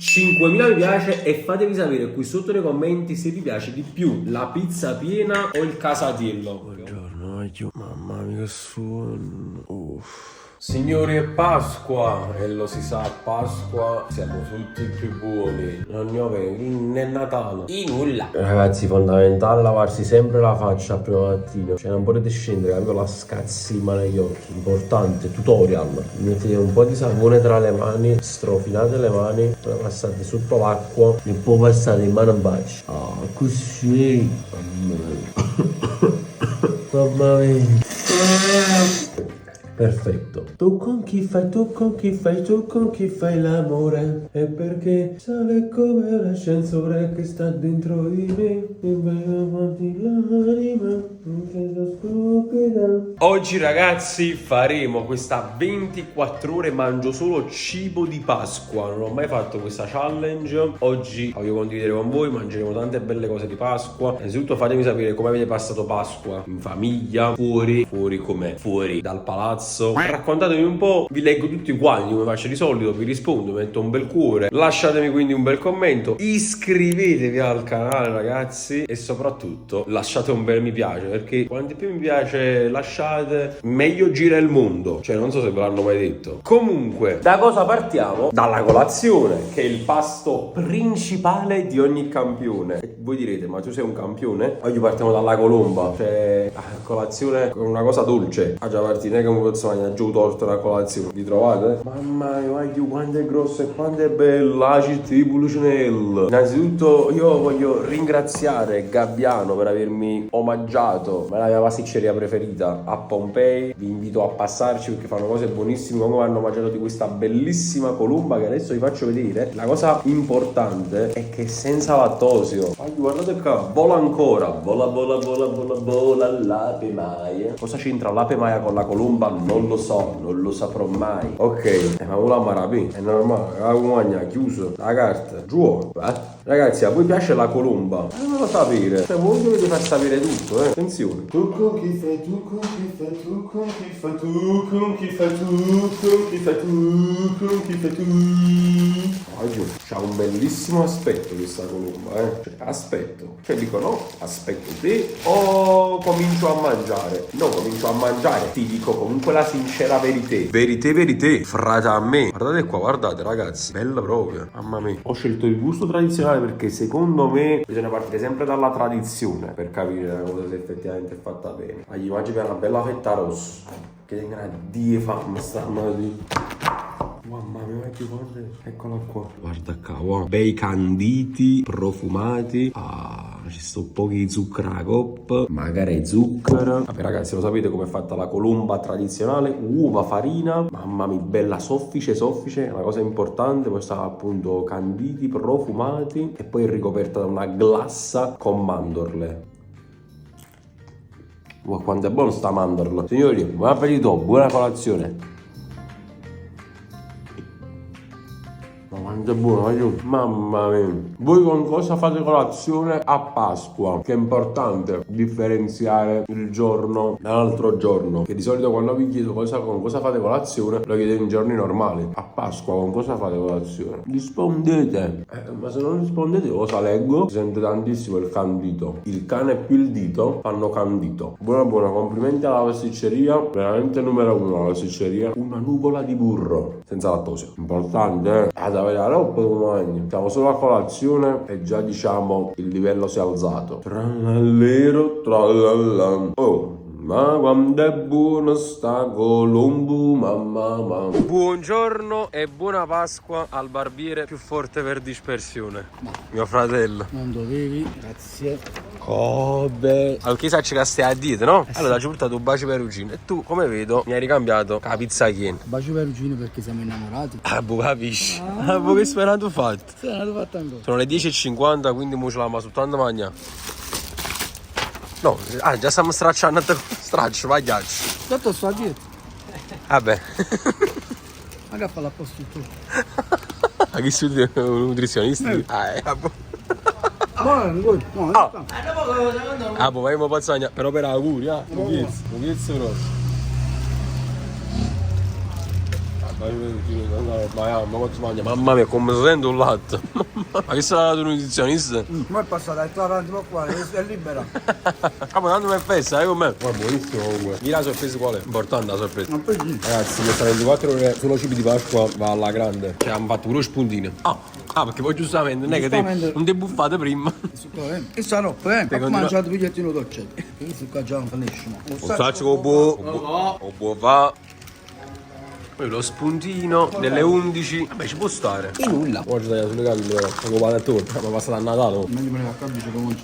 5.000 mi piace e fatevi sapere qui sotto nei commenti se vi piace di più la pizza piena o il casatiello. Buongiorno, mamma mia che suono. Signori, è Pasqua e lo si sa, a Pasqua siamo tutti più buoni. Non ne ho né Natale. I nulla. Ragazzi, fondamentale lavarsi sempre la faccia al primo mattino. Cioè non potete scendere, capito? La scazzima negli occhi. Importante, tutorial. Mettete un po' di sapone tra le mani, strofinate le mani, poi passate sotto l'acqua e poi passate in mano a baci. Ah, così. Mamma mia. Perfetto. Tu con chi fai, tu con chi fai, tu con chi fai l'amore? E perché sale come l'ascensore che sta dentro di me. E vai avanti l'anima, non sei stupida. Oggi ragazzi faremo questa 24 ore mangio solo cibo di Pasqua. Non ho mai fatto questa challenge. Oggi voglio condividere con voi, mangeremo tante belle cose di Pasqua. Innanzitutto fatemi sapere come avete passato Pasqua. In famiglia, fuori com'è? Fuori dal palazzo. Raccontatemi un po', vi leggo tutti quanti come faccio di solito, vi rispondo, metto un bel cuore, lasciatemi quindi un bel commento, iscrivetevi al canale ragazzi e soprattutto lasciate un bel mi piace, perché quanti più mi piace lasciate meglio gira il mondo, cioè non so se ve l'hanno mai detto. Comunque, da cosa partiamo? Dalla colazione, che è il pasto principale di ogni campione. E voi direte, ma tu sei un campione? Oggi partiamo dalla colomba, cioè colazione con una cosa dolce. Ah già partire, non è come posso mangiare giù torto la colazione. Vi trovate? Mamma mia, guarda quanto è grossa e quanto è bella la città di Pulcinella. Innanzitutto io voglio ringraziare Gabbiano per avermi omaggiato la mia pasticceria preferita a Pompei. Vi invito a passarci perché fanno cose buonissime, come mi hanno omaggiato di questa bellissima colomba che adesso vi faccio vedere. La cosa importante è che è senza lattosio. Guardate qua, vola ancora, vola l'ape maia. Cosa c'entra l'ape maia con la colomba? Non lo so, non lo saprò mai. Ok, ma la marapì, è normale, la guagna chiuso, la carta, giù. Ragazzi, a voi piace la colomba? Non lo sapere, cioè voi dovete far sapere tutto, attenzione. Tu con chi fai, tu con chi fai, tu con chi fai, tu con chi fai, tu con chi fai, tu con chi fai, tu. Oggi c'ha un bellissimo aspetto questa colomba, Cioè, aspetto. Cioè dico no, aspetto te o comincio a mangiare? No, comincio a mangiare, ti dico comunque la sincera verità. Verità, frata a me. Guardate qua, guardate ragazzi, bella proprio, mamma mia. Ho scelto il gusto tradizionale perché secondo me bisogna partire sempre dalla tradizione per capire la cosa se effettivamente è fatta bene. Agli mangi per una bella fetta rossa, che tenga die fame stanno lì. Mamma mia, che guarda, eccola qua. Guarda qua, wow. Bei canditi, profumati. Ci sto pochi zucchero a coppa, magari zucchero. Vabbè ragazzi, lo sapete com'è fatta la colomba tradizionale? Uova, farina, mamma mia, bella soffice, una cosa importante. Poi sta appunto canditi, profumati e poi ricoperta da una glassa con mandorle. Wow, quanto è buono sta mandorla. Signori, buon appetito, buona colazione. Quanto è buono, mamma mia. Voi con cosa fate colazione a Pasqua? Che è importante differenziare il giorno dall'altro giorno. Che di solito quando vi chiedo con cosa fate colazione, lo chiedo in giorni normali. A Pasqua con cosa fate colazione? Rispondete. Ma se non rispondete cosa leggo? Si sente tantissimo il candito. Il cane più il dito fanno candito. Buona, complimenti alla pasticceria. Veramente numero uno la pasticceria. Una nuvola di burro. Senza lattosio. Importante, ad avere la roba domani. Siamo solo a colazione e già diciamo il livello si è alzato. Trallallero, trallalla. Oh, ma quando è buono sta colombo, mamma. Buongiorno e buona Pasqua al barbiere più forte per dispersione. Mio fratello. Non dovevi, grazie. Come? Allora, sa ci castai a dite, no? Allora ci ho portato un bacio perugino. E tu, come vedo, mi hai ricambiato la pizza chien. Bacio perugino perché siamo innamorati. Ah, boh, capisci? Ah, boh, che sperato fatto? Sperato fatto ancora. Sono le 10:50, quindi mo ce la ma soltanto magna. No, già stiamo stracciando. Straccio, vai ghiaccio. Tanto sto a dieta. Vabbè. Ma che fa l'apposto tu? Ma chi studi nutrizionisti? Buono, good. No, boh, vai mo pazzagna. Però per auguri, Un pizzo grosso. Ma quanto mangia? Mamma mia, come si sente un latte? Ma che sarà la nutrizionista? Ma è passata, è avanti qua, è libera. Ah, ma tanto mi è festa, con me. Ma buonissimo comunque. Di la sorpresa qual è? Importante la sorpresa. Ma poi sì. Ragazzi, questa 24 ore solo cibi di Pasqua va alla grande. Cioè, hanno fatto pure lo spuntino. Perché poi giustamente non è che non ti buffate prima. E sarò, ho mangiato un bigliettino dolce. Io su qua già non finisco. Un sacco con buo fa. Poi lo spuntino delle 11. Vabbè, ci può stare. E nulla. Oggi tagliamo sulle gambe, come va a torta. Ma passata a Natale. Meglio prendere a cambio come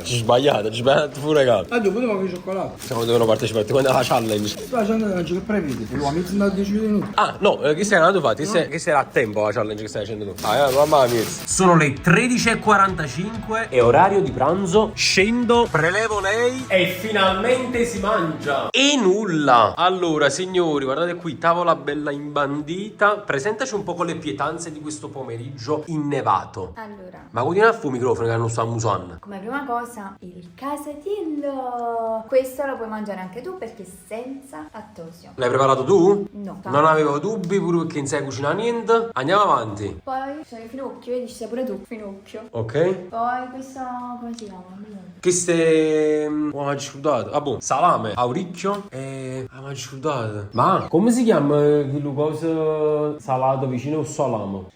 Sbagliate, ci sbagliate pure caso. io potevo che cioccolato. Siamo devono partecipare quando alla challenge. Sto facendo la che prevedi. Lo inizi da 10 minuti. No, che stai andando a fare? Che sei a tempo la challenge che stai facendo tu? Mamma mia. Sono le 13:45, è orario di pranzo. Scendo, prelevo lei e finalmente si mangia. E nulla. Allora, signori, guardate qui, tavola bella imbandita. Presentaci un po' con le pietanze di questo pomeriggio innevato. Allora, Ma continua a fu microfono che non sta musando. come prima cosa, il casatiello. Questo lo puoi mangiare anche tu perché è senza lattosio. L'hai preparato tu? No. Non avevo dubbi, pure perché non sai cucinare niente. Andiamo avanti. Poi sono i finocchio, vedi, ci sei pure tu, finocchio. Ok. Poi questo, come si chiama? Che ste... Oh, ma scusate. Ah, boh. Salame, auricchio e... Ah, ma scusate. Ma come si chiama quello cosa salato vicino al salame?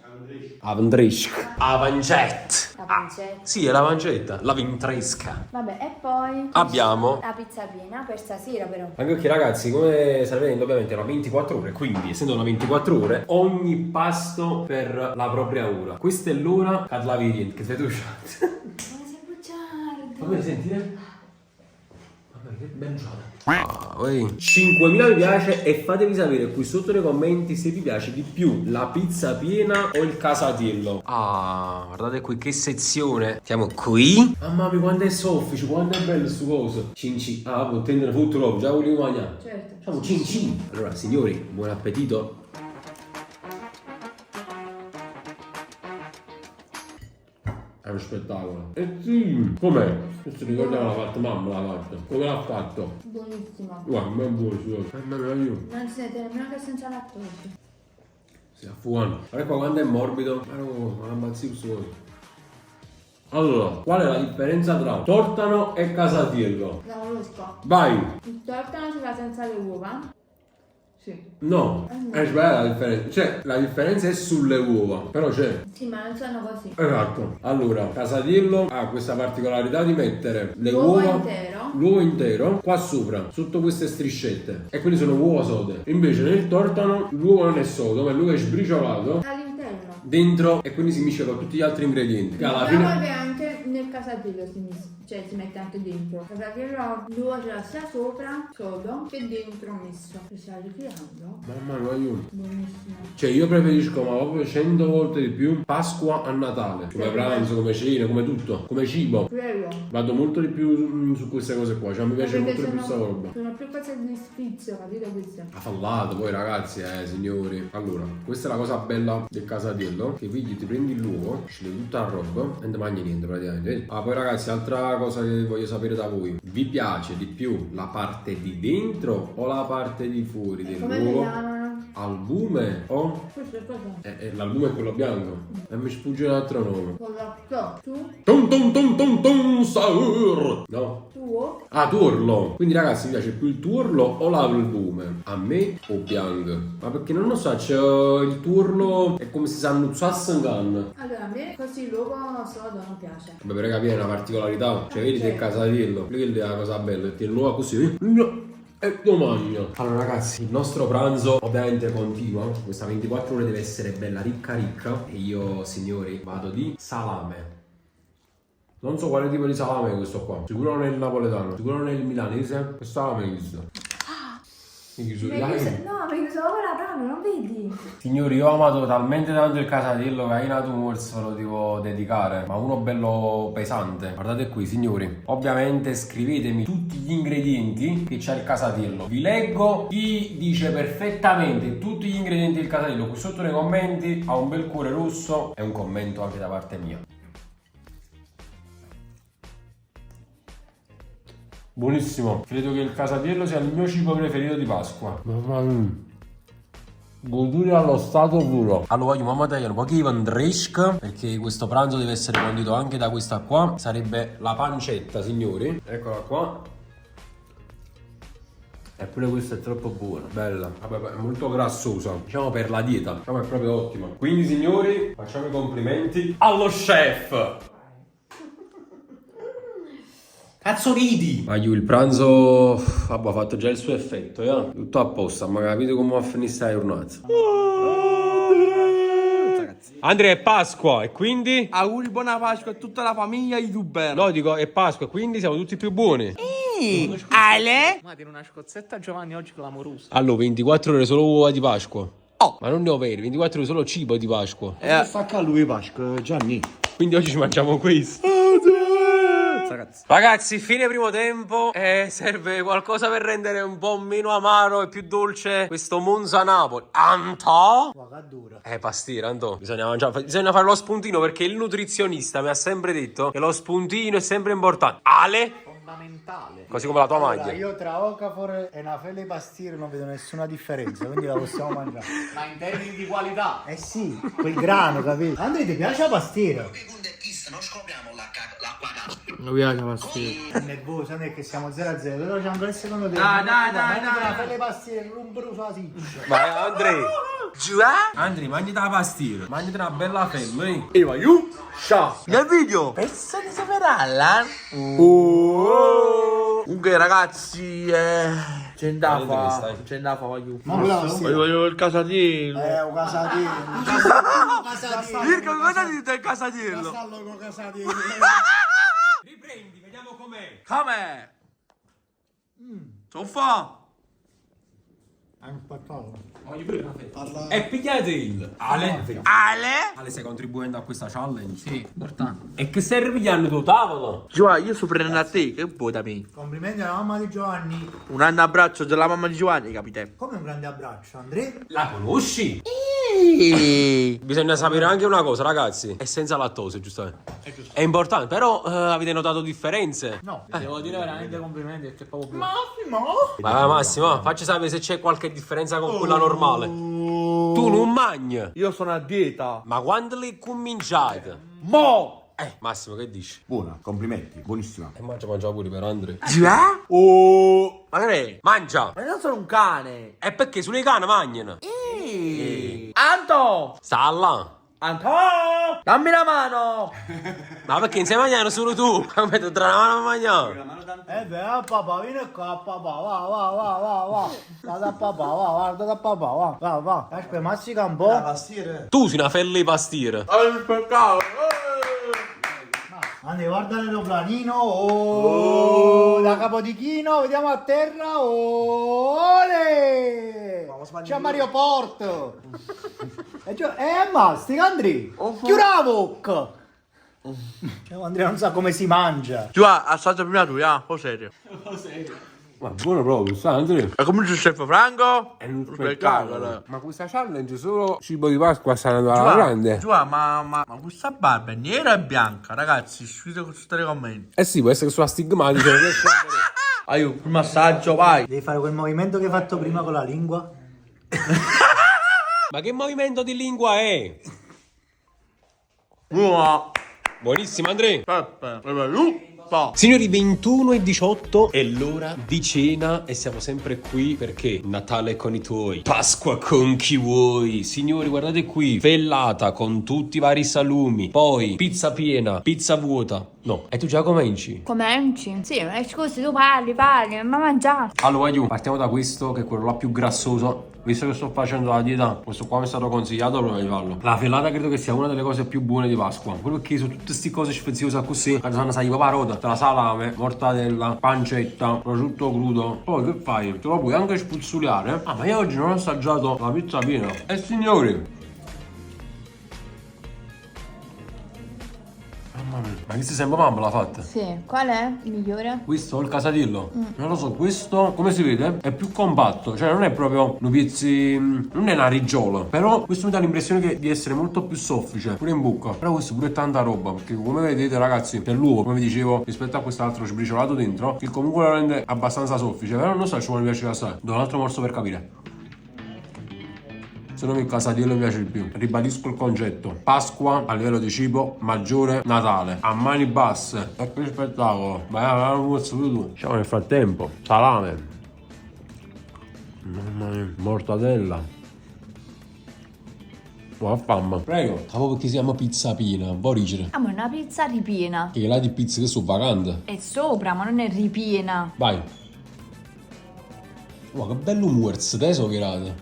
Avandresca. Avancetta. La pancetta. Sì, è la pancetta. La vintresca. Vabbè, e poi Abbiamo... la pizza piena per stasera però. Anche perché ragazzi, come state vedendo, ovviamente era 24 ore, quindi essendo una 24 ore, ogni pasto per la propria ora. Questa è l'ora che la vedi, che sei tu. Ma sei bugiardo. Fammi sentire. Vabbè, che ben giocato. 5.000 mi piace e fatevi sapere qui sotto nei commenti se vi piace di più la pizza piena o il casatiello. Guardate qui che sezione. Siamo qui. Mamma mia, quanto è soffice, quanto è bello sto coso. Cinci. Può intendere tutto troppo, già volevo mangiare. Certo. Facciamo cinci. Allora signori, buon appetito. È uno spettacolo. E sì, com'è? Questo ricordiamo l'ha fatto mamma, l'ha fatto. Come l'ha fatto? Buonissimo. Guarda, ma è buono, mamma mia, io. Non si sente nemmeno che senza lattosio. Si affuano. Guarda qua quando è morbido. Ma ammazzi questo coso. Allora, qual è la differenza tra tortano e casatiello? La conosco. Vai! Il tortano si fa senza le uova. Sì. No, è sbagliata la differenza. Cioè, la differenza è sulle uova, però c'è. Sì, ma non sono così. Esatto. Allora, casatiello ha questa particolarità di mettere le L'uovo uova, intero. l'uovo intero qua sopra, sotto queste striscette. E quindi sono uova sode. Invece nel tortano l'uovo non è sodo, ma l'uovo è sbriciolato All'interno. dentro e quindi si miscia con tutti gli altri ingredienti. Che alla Però fine... che anche nel casatiello si mette anche dentro. Il casatiello l'uovo ce l'ha sia sopra, sodo, che dentro messo. Lo stai ritirando? Mamma mia, io... Buonissimo. Cioè io preferisco ma proprio 100 volte di più Pasqua a Natale. Come pranzo, come cena, come tutto. Come cibo. Quello. Vado molto di più su queste cose qua. Cioè mi piace molto di più questa roba. Sono più cose di sfizio, capito questo? Affallato poi ragazzi, signori. Allora, questa è la cosa bella del casatiello. Che quindi ti prendi l'uovo, scegli tutta la roba e non ti mangi niente praticamente. Vedi? Poi ragazzi, altra cosa che voglio sapere da voi. Vi piace di più la parte di dentro o la parte di fuori Come li dell'uovo? chiamano? Albume o... Questo è cosa? l'albume è quello bianco. E mi sfugge l'altro nome. Con la tu? Saur. No. Tuo? Tuorlo. Quindi ragazzi mi piace più il tuorlo o l'albume? A me o bianco? Ma perché non lo so, c'è il tuorlo è come se si annuzzasse in canna. Allora, a me così l'uovo sodo non piace. Vabbè, per capire è una particolarità. Cioè vedi del casatiello. Quella è la cosa bella, perché l'uovo così. E domani. Allora ragazzi, il nostro pranzo ovviamente continua. Questa 24 ore deve essere bella ricca ricca. E io signori vado di salame. Non so quale tipo di salame è questo qua. Sicuro non è il napoletano. Sicuro non è il milanese. Questo salame è questo. No, mi chiuso ora bravo, non vedi? Signori, io ho amato talmente tanto il casatiello che in Atumors ve lo devo dedicare. Ma uno bello pesante. Guardate qui, signori. Ovviamente scrivetemi tutti gli ingredienti che c'ha il casatiello. Vi leggo chi dice perfettamente tutti gli ingredienti del casatiello. Qui sotto nei commenti ha un bel cuore rosso e un commento anche da parte mia. Buonissimo, credo che il casatiello sia il mio cibo preferito di Pasqua. Goduria allo stato puro. Allora voglio mamma tagliare un po' che vandresca, perché questo pranzo deve essere condito anche da questa qua. Sarebbe la pancetta, signori. Eccola qua. Eppure questa è troppo buona, bella. Vabbè, è molto grassosa. Diciamo per la dieta. Diciamo è proprio ottima. Quindi signori, facciamo i complimenti allo chef. Cazzo ridi! Ma io il pranzo, vabbè, ha fatto già il suo effetto, tutto a posto, ma capite come va a finire sta giornata. Andrea, è Pasqua e quindi? Auguri buona Pasqua a tutta la famiglia youtuber. No, dico, è Pasqua e quindi siamo tutti più buoni. Ale? Ma tiene una scozzetta Giovanni oggi clamorosa. Allora, 24 ore solo uova di Pasqua. Oh. Ma non ne ho veri, 24 ore solo cibo di Pasqua. Stacca a lui Pasqua, Gianni. Quindi oggi ci mangiamo questo. Ragazzi, fine primo tempo e serve qualcosa per rendere un po' meno amaro e più dolce questo Monza Napoli. Anto? Pastiera, Anto. Bisogna fare lo spuntino perché il nutrizionista mi ha sempre detto che lo spuntino è sempre importante. Ale? Fondamentale. Così come la tua maglia. Io tra Okafor e una felle pastiere non vedo nessuna differenza, quindi la possiamo mangiare. Ma in termini di qualità. Eh sì, quel grano, capito? Andrea, ti piace la pastiera? Non scopriamo l'acqua calda. Non piace la pastiera. È nervoso, non è che siamo 0-0, però c'è ancora il secondo tempo. Dai. La felle pastiere, un brucio la siccia. Vai, Andrea. Andrea, mangiati la pastiera. Mangiati una bella fella, E vai io? Ciao. Nel video. Pensa di saperalla? Comunque ragazzi, c'è da fa. C'è da fa, voglio. Ma la pastiera. Voglio il casatiello. Un casatiello. Mirko, cosa dite del casatiello? Castallo con casatiello. Riprendi, vediamo com'è. Com'è? Soffa. E pigliate il Ale. Ale, stai contribuendo a questa challenge? Sì, importante. E che serve pigliando tuo tavolo? Giovanni, io sto prendendo a te, che vuoi da me? Complimenti alla mamma di Giovanni. Un anno abbraccio della mamma di Giovanni, capite? Come un grande abbraccio, Andrea? La conosci? Bisogna sapere anche una cosa, ragazzi. È senza lattosio, giustamente. È importante, però avete notato differenze? No. Devo dire veramente complimenti perché è proprio buono. Vai, Massimo, facci sapere se c'è qualche differenza con quella normale. Tu non mangi. Io sono a dieta. Ma quando l'hai cominciata? Mo! Massimo, che dici? Buona, complimenti, buonissima. E mangia pure per Andrea. Oh! Ma che è? Mangia! Ma io sono un cane. E perché sulle cane mangiano? Anto! Sta là. Anto! Dammi la mano! Ma perché insieme mangiano solo tu? Come tu tra la mano a mangiare? Beh, papà, vieni qua, papà, va. Vado a papà, guarda da papà, va. Aspetta, mastica un po'. Tu sei una fella di pastiera. Andi, guarda l'aeroplanino, oh, da Capodichino, vediamo a terra, ole! C'è Mario Porto! Mastica, Andrea! Chiudi la bocca! Andrea non sa come si mangia! Giovanni, assaggia prima tu, o serio? Ma buono proprio, sa Andrea? E come dice il chef Franco? È un spettacolo. Ma questa challenge solo cibo di Pasqua sta andando alla grande. Giovanni, ma questa barba è nera e bianca, ragazzi, scrivete con tutti i commenti. Eh sì, può essere che sulla stigmatica non riesco a vedere. Aiuto, primo assaggio, vai. Devi fare quel movimento che hai fatto prima con la lingua? Ma che movimento di lingua è? Buona. Buonissimo Andrea. Peppe, Signori, 21:18 è l'ora di cena e siamo sempre qui perché Natale con i tuoi, Pasqua con chi vuoi. Signori, guardate qui, vellata con tutti i vari salumi, poi pizza piena, pizza vuota. No, e tu già cominci? Cominci? Sì, ma scusi, tu parli, ma mangiare. Allora, io partiamo da questo che è quello là più grassoso. Visto che sto facendo la dieta, questo qua mi è stato consigliato per farlo. La felata credo che sia una delle cose più buone di Pasqua. Quello perché su tutte queste cose speziose così, quando sono sai paparota, tra salame, mortadella, pancetta, prosciutto crudo. Poi che fai? Te lo puoi anche spuzzuliare. Ah, ma io oggi non ho assaggiato la pizza piena. E signori, ma questo sembra mamma l'ha fatta. Sì, qual è il migliore? Questo o il casatillo? Non lo so, questo come si vede è più compatto, cioè non è proprio un pizzi, non è una riggiola, però questo mi dà l'impressione di essere molto più soffice, pure in bocca. Però questo pure è tanta roba, perché come vedete ragazzi, per l'uovo, come vi dicevo, rispetto a quest'altro sbriciolato dentro, che comunque lo rende abbastanza soffice, però non so se ci vuole piacere assai. Do un altro morso per capire. se no che Casatiello mi piace di più. Ribadisco il concetto: Pasqua a livello di cibo, maggiore Natale. A mani basse. E che spettacolo. Vai, non posso più tu. Diciamo nel frattempo, salame. Mamma mia, mortadella. Ma fame. Prego. Capo perché si chiama pizza piena, un po' rigida. Ah, ma è una pizza ripiena. Che là di pizza che sono vacante. È sopra, ma non è ripiena. Vai. Wow, che bello Murz, teso che rate.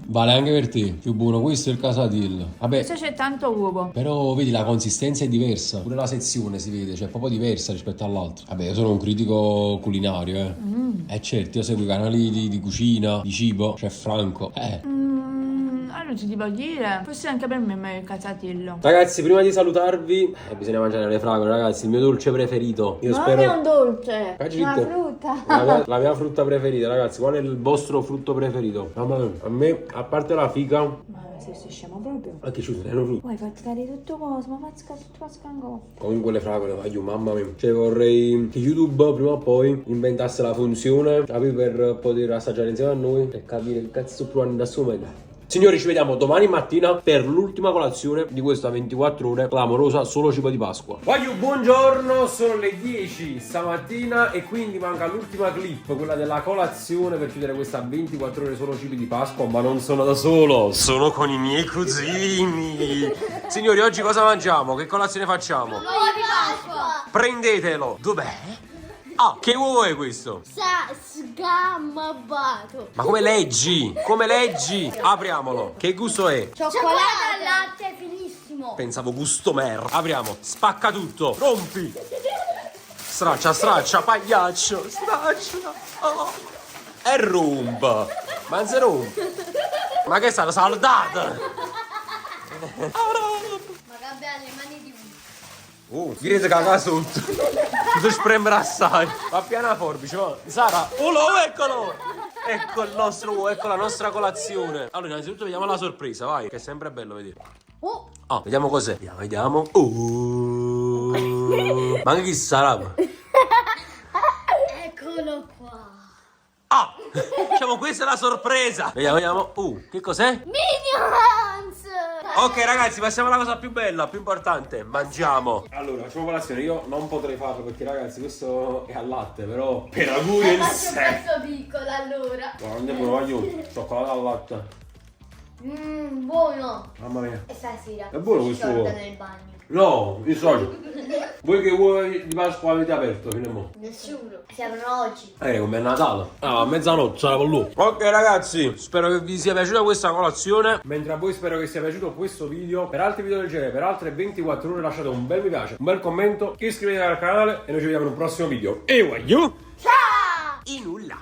Vale anche per te. Più buono questo è il Casatiello. Vabbè, Questo c'è tanto uovo. però vedi la consistenza è diversa. Pure la sezione si vede, cioè è proprio diversa rispetto all'altro. Vabbè, io sono un critico culinario, certo, io seguo i canali di cucina, di cibo. C'è Franco. Allora ti devo dire, forse anche per me è meglio il Casatiello. Ragazzi, prima di salutarvi, bisogna mangiare le fragole, ragazzi. Il mio dolce preferito. Io Ma spero. non è un dolce, Cagite. una frutta. La mia frutta preferita, ragazzi. Qual è il vostro frutto preferito? Mamma mia, a me, a parte la fica. Ma se si scema proprio. Anche ci sono frutta. Vuoi far cadere tutto cosa, ma fai cadere tutto scangò. Comunque le fragole, voglio, mamma mia. Cioè vorrei che YouTube prima o poi inventasse la funzione, capi, per poter assaggiare insieme a noi e capire che cazzo sto provando da meglio. Signori, ci vediamo domani mattina per l'ultima colazione di questa 24 ore clamorosa solo cibo di Pasqua. Voglio, buongiorno, sono le 10 stamattina e quindi manca l'ultima clip, quella della colazione per chiudere questa 24 ore solo cibi di Pasqua, ma non sono da solo, sono con i miei cugini. Signori, oggi cosa mangiamo? Che colazione facciamo? Uovo di Pasqua! Prendetelo. Dov'è? Ah, che uovo è questo? Sgammabato! Ma come leggi? Come leggi? Apriamolo. Che gusto è? Cioccolato al latte finissimo! Pensavo gusto mer. Apriamo. Spacca tutto. Rompi. Straccia, straccia, pagliaccio. Straccia. Oh. E rompa. Ma non si rompe. Ma che è stata saldata? Ma cambia le mani di Direte cagà sotto. Ti spremere assai. Va piano la forbice, va. Sara. Eccolo. Ecco il nostro, ecco la nostra colazione. Allora, innanzitutto vediamo la sorpresa, vai. Che è sempre bello vedere. Ah, vediamo cos'è. Vediamo. Ma anche chi sarà? Eccolo qua! Ah! Diciamo questa è la sorpresa. Vediamo. Che cos'è? Minions! Ok ragazzi, passiamo alla cosa più bella, più importante. Mangiamo. Allora, facciamo colazione. Io non potrei farlo perché ragazzi, questo è al latte, però per auguri il Faccio sé. questo piccolo allora! Guarda, buono, voglio cioccolato al latte. Buono! Mamma mia. E stasera È buono si questo sciolta uovo. nel bagno. No, io so. Voi che uova di Pasqua avete aperto fino a mo'? Nessuno. Si aprono oggi. Come è Natale. A mezzanotte sarà con lui. Ok ragazzi, spero che vi sia piaciuta questa colazione. Mentre a voi spero che sia piaciuto questo video. Per altri video del genere, per altre 24 ore lasciate un bel mi piace, un bel commento, iscrivetevi al canale e noi ci vediamo in un prossimo video. E voglio. Ciao! I nulla.